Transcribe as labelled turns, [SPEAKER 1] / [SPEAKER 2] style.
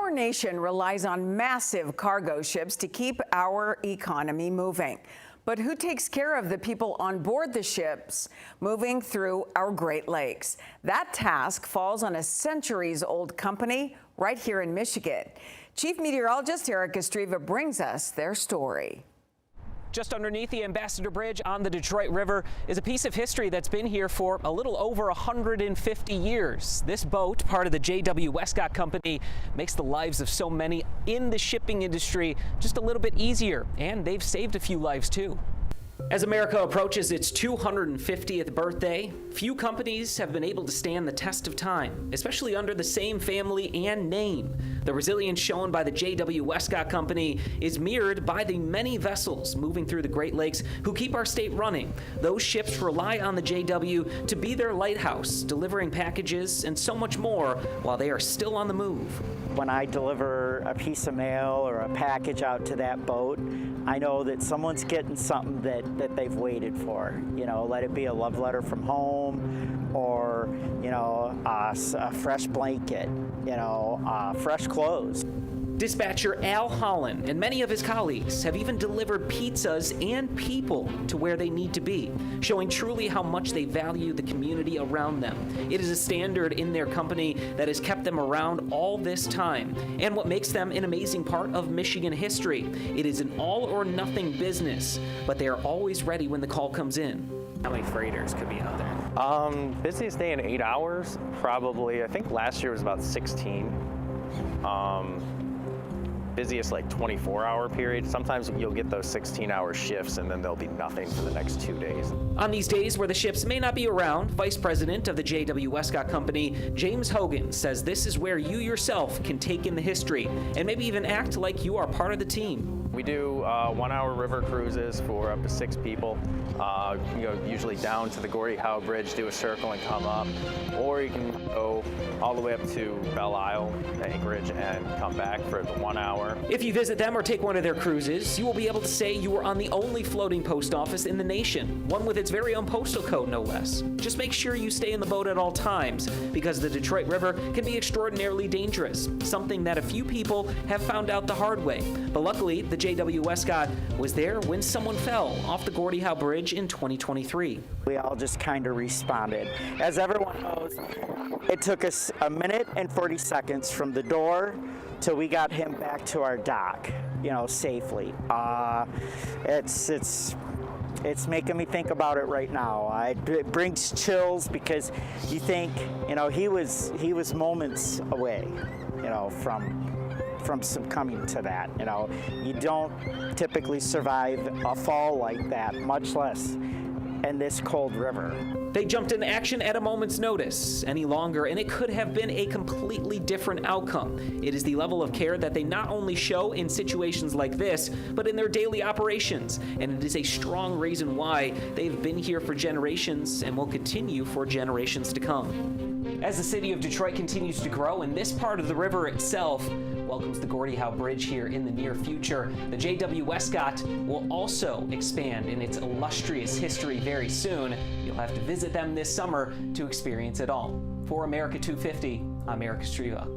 [SPEAKER 1] Our nation relies on massive cargo ships to keep our economy moving. But who takes care of the people on board the ships moving through our Great Lakes? That task falls on a centuries-old company right here in Michigan. Chief Meteorologist Eric Estreva brings us their story.
[SPEAKER 2] Just underneath the Ambassador Bridge on the Detroit River is a piece of history that's been here for a little over 150 years. This boat, part of the J.W. Westcott Company, makes the lives of so many in the shipping industry just a little bit easier, and they've saved a few lives too. As America approaches its 250th birthday, few companies have been able to stand the test of time, especially under the same family and name. The resilience shown by the J.W. Westcott Company is mirrored by the many vessels moving through the Great Lakes who keep our state running. Those ships rely on the J.W. to be their lighthouse, delivering packages and so much more while they are still on the move.
[SPEAKER 3] When I deliver a piece of mail or a package out to that boat, I know that someone's getting something that they've waited for. You know, let it be a love letter from home, or, you know, a fresh blanket, you know, fresh clothes.
[SPEAKER 2] Dispatcher Al Holland and many of his colleagues have even delivered pizzas and people to where they need to be, showing truly how much they value the community around them. It is a standard in their company that has kept them around all this time, and what makes them an amazing part of Michigan history. It is an all-or-nothing business, but they are always ready when the call comes in. How many freighters could be out there?
[SPEAKER 4] Busiest day in 8 hours, probably. I think last year was about 16. Busiest like 24-hour period. Sometimes you'll get those 16-hour shifts and then there'll be nothing for the next 2 days.
[SPEAKER 2] On these days where the ships may not be around, Vice President of the J.W. Westcott Company, James Hogan, says this is where you yourself can take in the history and maybe even act like you are part of the team.
[SPEAKER 4] We do 1-hour river cruises for up to 6 people. You can go usually down to the Gordie Howe Bridge, do a circle and come up, or you can go all the way up to Belle Isle, Anchorage, and come back for the 1 hour.
[SPEAKER 2] If you visit them or take one of their cruises, you will be able to say you were on the only floating post office in the nation, one with its very own postal code, no less. Just make sure you stay in the boat at all times, because the Detroit River can be extraordinarily dangerous, something that a few people have found out the hard way. But luckily, the J.W. Westcott was there when someone fell off the Gordie Howe Bridge in 2023.
[SPEAKER 3] We all just kind of responded. As everyone knows, it took us 1 minute and 40 seconds from the door till we got him back to our dock, you know, safely. It's making me think about it right now. It brings chills because you think, you know, he was moments away, you know, from succumbing to that. You know, you don't typically survive a fall like that, much less in this cold river.
[SPEAKER 2] They jumped into action at a moment's notice any longer, and it could have been a completely different outcome. It is the level of care that they not only show in situations like this, but in their daily operations, and it is a strong reason why they've been here for generations and will continue for generations to come. As the city of Detroit continues to grow, and this part of the river itself welcomes the Gordie Howe Bridge here in the near future, the J.W. Westcott will also expand in its illustrious history very soon. You'll have to visit them this summer to experience it all. For America 250, I'm Eric Estreva.